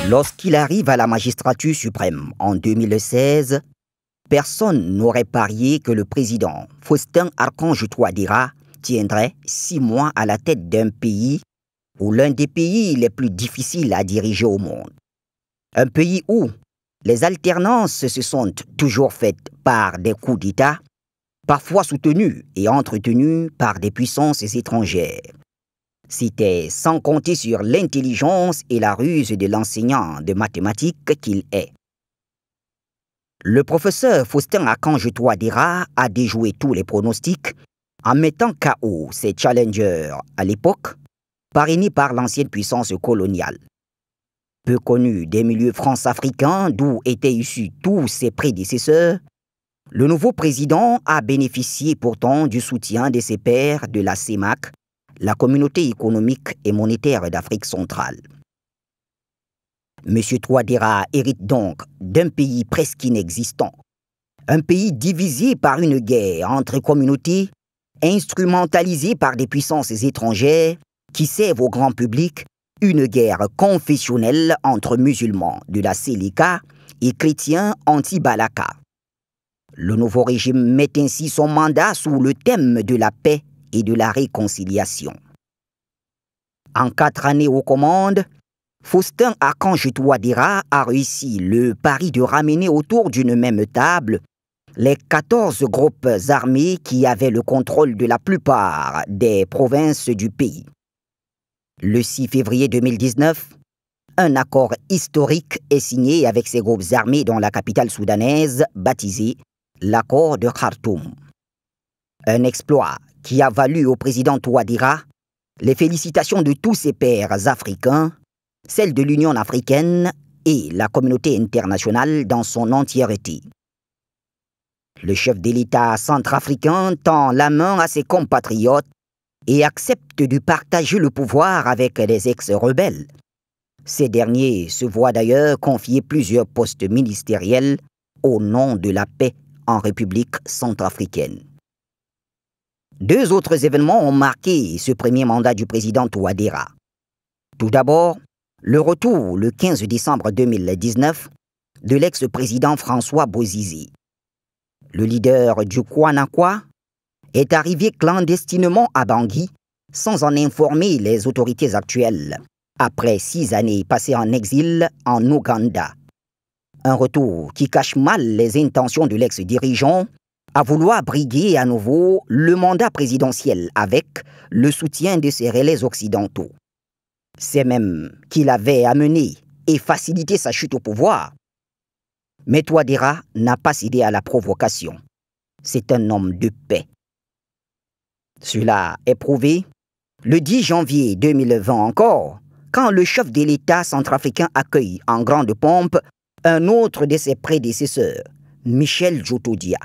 Lorsqu'il arrive à la magistrature suprême en 2016, personne n'aurait parié que le président Faustin-Archange Touadéra tiendrait 6 mois à la tête d'un pays ou l'un des pays les plus difficiles à diriger au monde. Un pays où les alternances se sont toujours faites par des coups d'État, parfois soutenus et entretenus par des puissances étrangères. C'était sans compter sur l'intelligence et la ruse de l'enseignant de mathématiques qu'il est. Le professeur Faustin-Archange Touadéra a déjoué tous les pronostics en mettant KO ses challengers à l'époque, parrainés par l'ancienne puissance coloniale. Peu connu des milieux france-africains d'où étaient issus tous ses prédécesseurs, le nouveau président a bénéficié pourtant du soutien de ses pairs de la CEMAC, la Communauté économique et monétaire d'Afrique centrale. M. Touadéra hérite donc d'un pays presque inexistant, un pays divisé par une guerre entre communautés, instrumentalisée par des puissances étrangères qui servent au grand public une guerre confessionnelle entre musulmans de la Séléka et chrétiens anti-Balaka. Le nouveau régime met ainsi son mandat sous le thème de la paix et de la réconciliation. En 4 années aux commandes, Faustin-Archange Touadéra a réussi le pari de ramener autour d'une même table les 14 groupes armés qui avaient le contrôle de la plupart des provinces du pays. Le 6 février 2019, un accord historique est signé avec ces groupes armés dans la capitale soudanaise, baptisé l'accord de Khartoum. Un exploit qui a valu au président Touadéra les félicitations de tous ses pairs africains, celles de l'Union africaine et la communauté internationale dans son entièreté. Le chef de l'État centrafricain tend la main à ses compatriotes et accepte de partager le pouvoir avec les ex-rebelles. Ces derniers se voient d'ailleurs confier plusieurs postes ministériels au nom de la paix en République centrafricaine. 2 autres événements ont marqué ce premier mandat du président Touadéra. Tout d'abord, le retour le 15 décembre 2019 de l'ex-président François Bozizé. Le leader du Kouanakwa est arrivé clandestinement à Bangui sans en informer les autorités actuelles, après 6 années passées en exil en Ouganda. Un retour qui cache mal les intentions de l'ex-dirigeant à vouloir briguer à nouveau le mandat présidentiel avec le soutien de ses relais occidentaux. C'est même qu'il avait amené et facilité sa chute au pouvoir. Mais Touadéra n'a pas cédé à la provocation. C'est un homme de paix. Cela est prouvé le 10 janvier 2020 encore, quand le chef de l'État centrafricain accueille en grande pompe un autre de ses prédécesseurs, Michel Djotodia.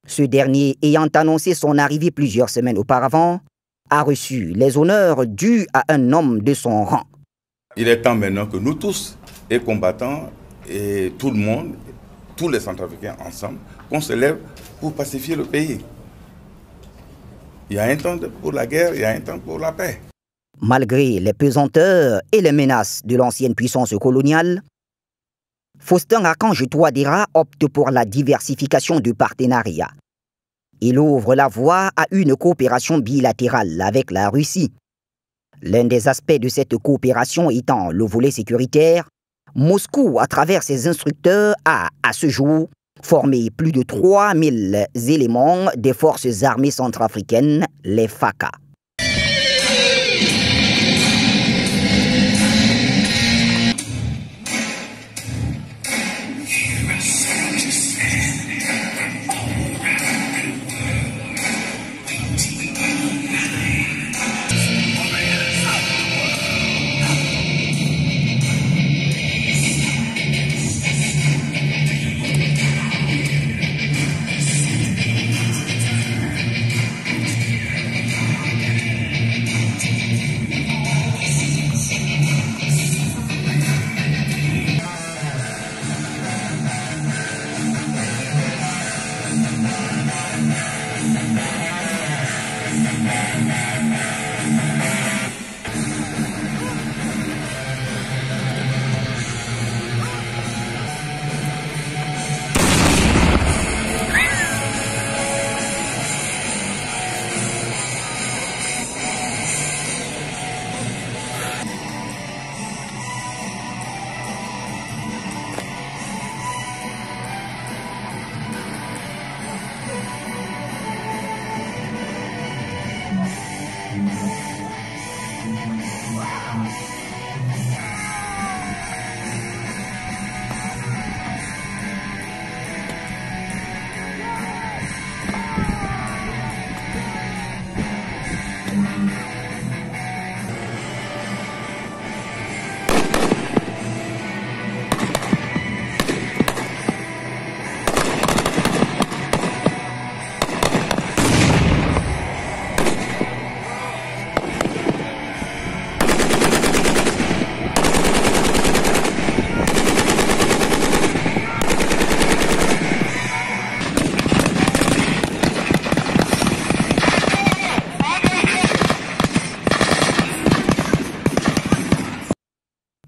Ce dernier, ayant annoncé son arrivée plusieurs semaines auparavant, a reçu les honneurs dus à un homme de son rang. Il est temps maintenant que nous tous, et combattants, et tout le monde, tous les Centrafricains ensemble, qu'on se lève pour pacifier le pays. Il y a un temps pour la guerre, il y a un temps pour la paix. Malgré les pesanteurs et les menaces de l'ancienne puissance coloniale, Faustin-Archange Touadéra opte pour la diversification du partenariat. Il ouvre la voie à une coopération bilatérale avec la Russie. L'un des aspects de cette coopération étant le volet sécuritaire, Moscou, à travers ses instructeurs, a, à ce jour, formé plus de 3000 éléments des forces armées centrafricaines, les FACA.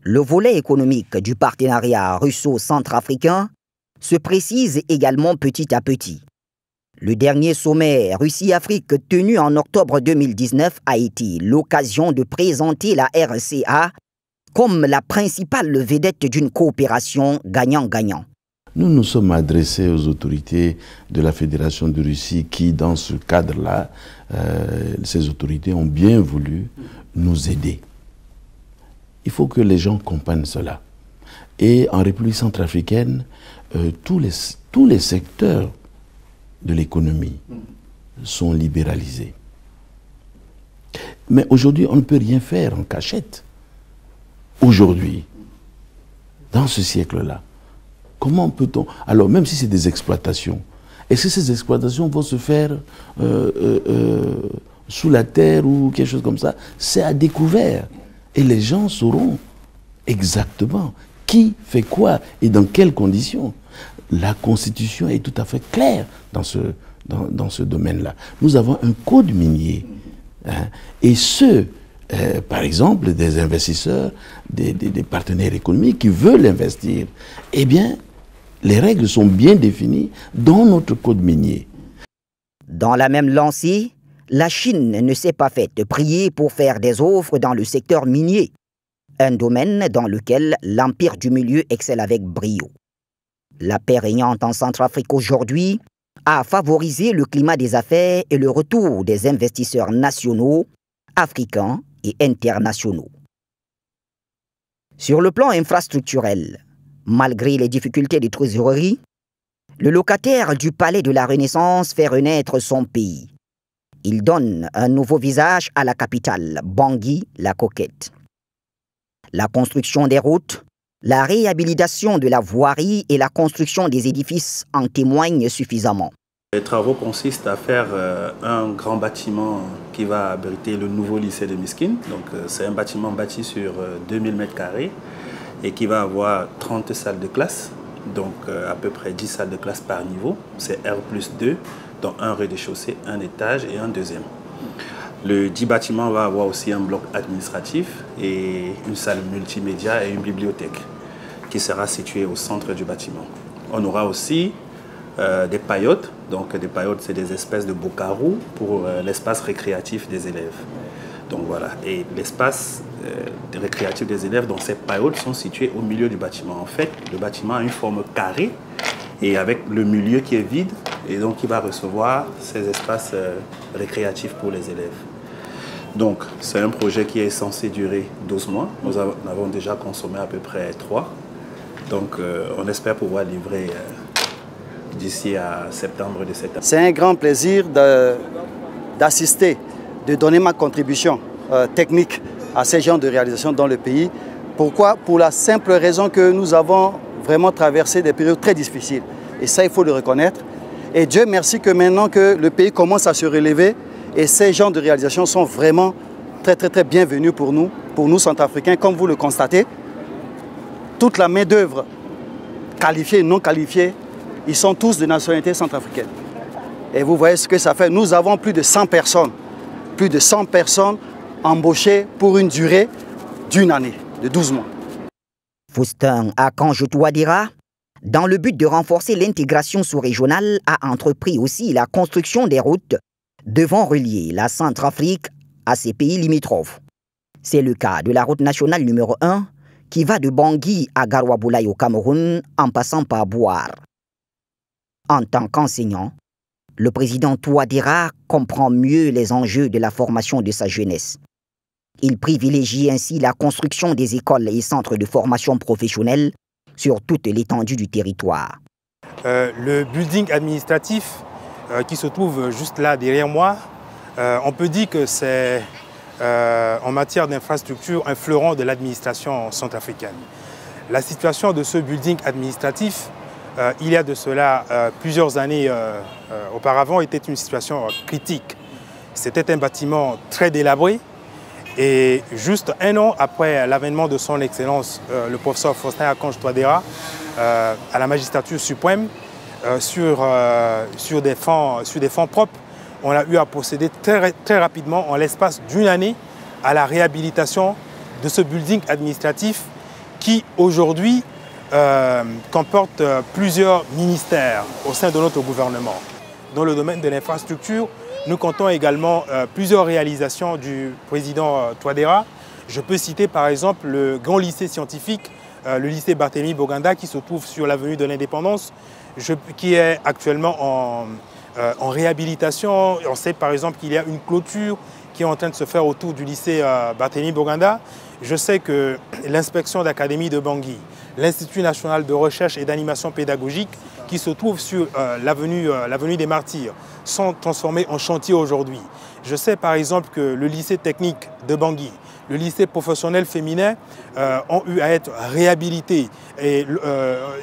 Le volet économique du partenariat russo-centrafricain se précise également petit à petit. Le dernier sommet Russie-Afrique tenu en octobre 2019 a été l'occasion de présenter la RCA comme la principale vedette d'une coopération gagnant-gagnant. Nous nous sommes adressés aux autorités de la Fédération de Russie qui, dans ce cadre-là, ces autorités ont bien voulu nous aider. Il faut que les gens comprennent cela. Et en République centrafricaine, tous les secteurs de l'économie sont libéralisés. Mais aujourd'hui, on ne peut rien faire en cachette. Aujourd'hui, dans ce siècle-là, comment peut-on... Alors, même si c'est des exploitations, est-ce que ces exploitations vont se faire sous la terre ou quelque chose comme ça? C'est à découvert. Et les gens sauront exactement qui fait quoi et dans quelles conditions. La Constitution est tout à fait claire dans ce domaine-là. Nous avons un code minier. Hein, et ceux, par exemple, des investisseurs, des partenaires économiques qui veulent investir, eh bien, les règles sont bien définies dans notre code minier. Dans la même lancée, la Chine ne s'est pas faite prier pour faire des offres dans le secteur minier, un domaine dans lequel l'Empire du Milieu excelle avec brio. La paix régnante en Centrafrique aujourd'hui a favorisé le climat des affaires et le retour des investisseurs nationaux, africains et internationaux. Sur le plan infrastructurel, malgré les difficultés de trésorerie, le locataire du palais de la Renaissance fait renaître son pays. Il donne un nouveau visage à la capitale, Bangui, la coquette. La construction des routes, la réhabilitation de la voirie et la construction des édifices en témoignent suffisamment. Les travaux consistent à faire un grand bâtiment qui va abriter le nouveau lycée de Miskine. C'est un bâtiment bâti sur 2000 m² et qui va avoir 30 salles de classe, donc à peu près 10 salles de classe par niveau. C'est R+2. Dans un rez-de-chaussée, un étage et un deuxième. Le dit bâtiment va avoir aussi un bloc administratif et une salle multimédia et une bibliothèque qui sera située au centre du bâtiment. On aura aussi des paillotes. Donc des paillotes, c'est des espèces de bocarous pour l'espace récréatif des élèves. Donc voilà, et l'espace récréatif des élèves, donc ces paillotes sont situées au milieu du bâtiment. En fait, le bâtiment a une forme carrée et avec le milieu qui est vide, et donc il va recevoir ces espaces récréatifs pour les élèves. Donc c'est un projet qui est censé durer 12 mois. Nous avons déjà consommé à peu près 3. Donc on espère pouvoir livrer d'ici à septembre de cette année. C'est un grand plaisir d'assister, de donner ma contribution technique à ces genres de réalisations dans le pays. Pourquoi? Pour la simple raison que nous avons vraiment traversé des périodes très difficiles. Et ça, il faut le reconnaître. Et Dieu merci que maintenant que le pays commence à se relever, et ces genres de réalisations sont vraiment très bienvenus pour nous centrafricains, comme vous le constatez. Toute la main-d'œuvre qualifiée et non qualifiée, ils sont tous de nationalité centrafricaine. Et vous voyez ce que ça fait. Nous avons plus de 100 personnes embauchées pour une durée d'une année, de 12 mois. Faustin Archange Touadéra, dans le but de renforcer l'intégration sous-régionale, a entrepris aussi la construction des routes devant relier la Centrafrique à ses pays limitrophes. C'est le cas de la route nationale numéro 1 qui va de Bangui à Garoua-Boulaye au Cameroun en passant par Bouar. En tant qu'enseignant, le président Touadéra comprend mieux les enjeux de la formation de sa jeunesse. Il privilégie ainsi la construction des écoles et centres de formation professionnelle sur toute l'étendue du territoire. Le building administratif qui se trouve juste là derrière moi, on peut dire que c'est en matière d'infrastructure un fleuron de l'administration centrafricaine. La situation de ce building administratif, il y a de cela plusieurs années auparavant, était une situation critique. C'était un bâtiment très délabré et juste un an après l'avènement de son Excellence, le professeur Faustin Archange Touadéra, à la magistrature suprême, sur des fonds propres, on a eu à procéder très rapidement, en l'espace d'une année, à la réhabilitation de ce building administratif qui aujourd'hui comporte plusieurs ministères au sein de notre gouvernement. Dans le domaine de l'infrastructure, nous comptons également plusieurs réalisations du président Touadéra. Je peux citer par exemple le grand lycée scientifique, le lycée Barthélemy Boganda, qui se trouve sur l'avenue de l'Indépendance, qui est actuellement en réhabilitation. On sait par exemple qu'il y a une clôture qui est en train de se faire autour du lycée Barthélemy Boganda. Je sais que l'inspection d'académie de Bangui, l'Institut national de recherche et d'animation pédagogique qui se trouve sur l'avenue des Martyrs sont transformés en chantier aujourd'hui. Je sais par exemple que le lycée technique de Bangui, le lycée professionnel féminin ont eu à être réhabilités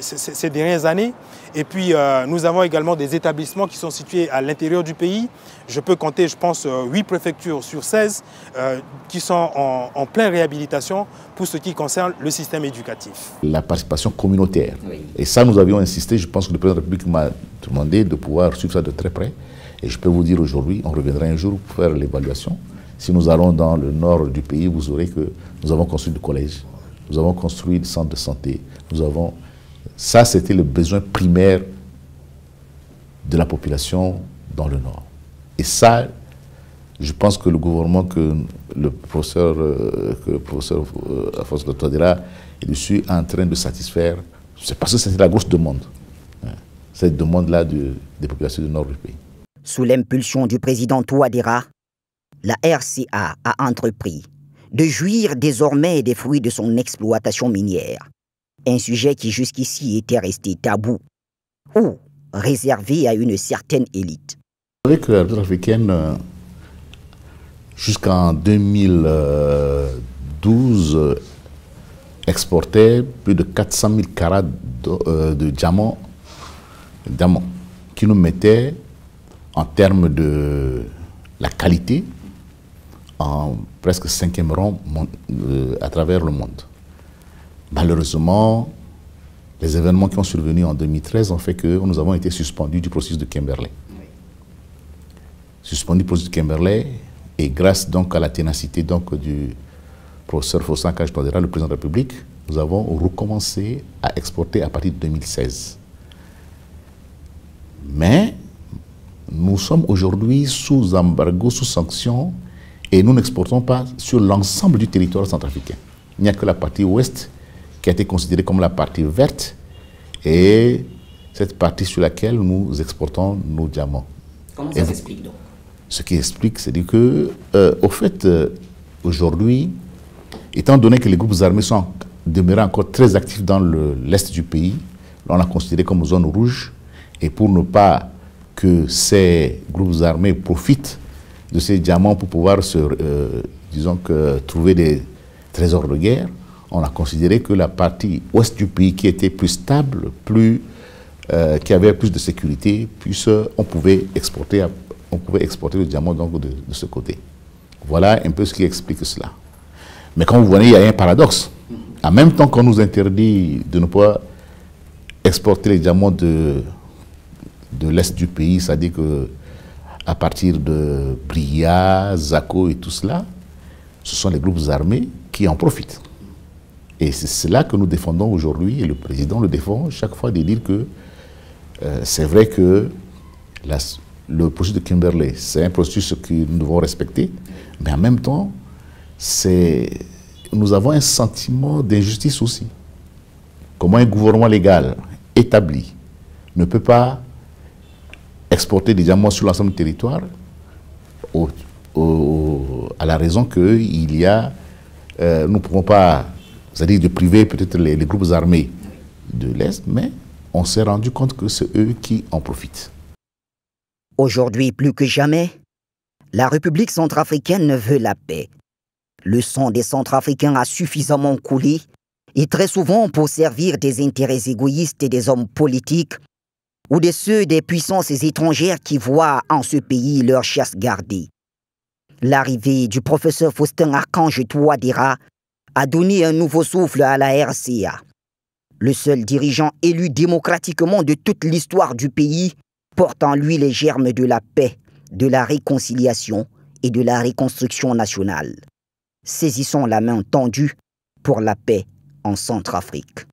ces dernières années. Et puis nous avons également des établissements qui sont situés à l'intérieur du pays. Je peux compter, je pense, 8 préfectures sur 16 qui sont en pleine réhabilitation pour ce qui concerne le système éducatif. La participation communautaire. Oui. Et ça, nous avions insisté. Je pense que le président de la République m'a demandé de pouvoir suivre ça de très près. Et je peux vous dire aujourd'hui, on reviendra un jour pour faire l'évaluation. Si nous allons dans le nord du pays, vous aurez que nous avons construit des collèges, nous avons construit des centres de santé, Ça, c'était le besoin primaire de la population dans le nord. Et ça, je pense que le gouvernement que le professeur Alphonse Touadéra est dessus en train de satisfaire. C'est parce que c'était la grosse demande. Cette demande-là des populations du nord du pays. Sous l'impulsion du président Touadéra, la RCA a entrepris de jouir désormais des fruits de son exploitation minière. Un sujet qui jusqu'ici était resté tabou ou réservé à une certaine élite. Vous savez que la République africaine, jusqu'en 2012, exportait plus de 400 000 carats de diamants qui nous mettaient en termes de la qualité en presque 5e rang à travers le monde. Malheureusement, les événements qui ont survenu en 2013 ont fait que nous avons été suspendus du processus de Kimberley. Suspendus du processus de Kimberley, et grâce donc à la ténacité donc, du professeur Faustin Archange Touadéra, le président de la République, nous avons recommencé à exporter à partir de 2016. Mais nous sommes aujourd'hui sous embargo, sous sanction, et nous n'exportons pas sur l'ensemble du territoire centrafricain. Il n'y a que la partie ouest qui a été considérée comme la partie verte, et cette partie sur laquelle nous exportons nos diamants. Comment ça s'explique donc? Ce qui explique, c'est que, au fait, aujourd'hui, étant donné que les groupes armés sont demeurés encore très actifs dans l'est du pays, on l'a considéré comme zone rouge, et pour ne pas que ces groupes armés profitent de ces diamants pour pouvoir trouver des trésors de guerre, on a considéré que la partie ouest du pays qui était plus stable, qui avait plus de sécurité, on pouvait exporter le diamant donc de ce côté. Voilà un peu ce qui explique cela. Mais quand vous voyez, il y a un paradoxe. En même temps qu'on nous interdit de ne pas exporter les diamants de l'est du pays, c'est-à-dire qu'à partir de Bria, Zako et tout cela, ce sont les groupes armés qui en profitent. Et c'est cela que nous défendons aujourd'hui, et le président le défend chaque fois, de dire que c'est vrai que le processus de Kimberley, c'est un processus que nous devons respecter, mais en même temps, nous avons un sentiment d'injustice aussi. Comment un gouvernement légal établi ne peut pas exporter des diamants sur l'ensemble du territoire, à la raison qu'il y a, nous ne pouvons pas, c'est-à-dire de priver peut-être les groupes armés de l'Est, mais on s'est rendu compte que c'est eux qui en profitent. Aujourd'hui, plus que jamais, la République centrafricaine veut la paix. Le sang des Centrafricains a suffisamment coulé, et très souvent pour servir des intérêts égoïstes et des hommes politiques, ou de ceux des puissances étrangères qui voient en ce pays leur chasse gardée. L'arrivée du professeur Faustin Archange Touadéra a donné un nouveau souffle à la RCA. Le seul dirigeant élu démocratiquement de toute l'histoire du pays porte en lui les germes de la paix, de la réconciliation et de la reconstruction nationale. Saisissons la main tendue pour la paix en Centrafrique.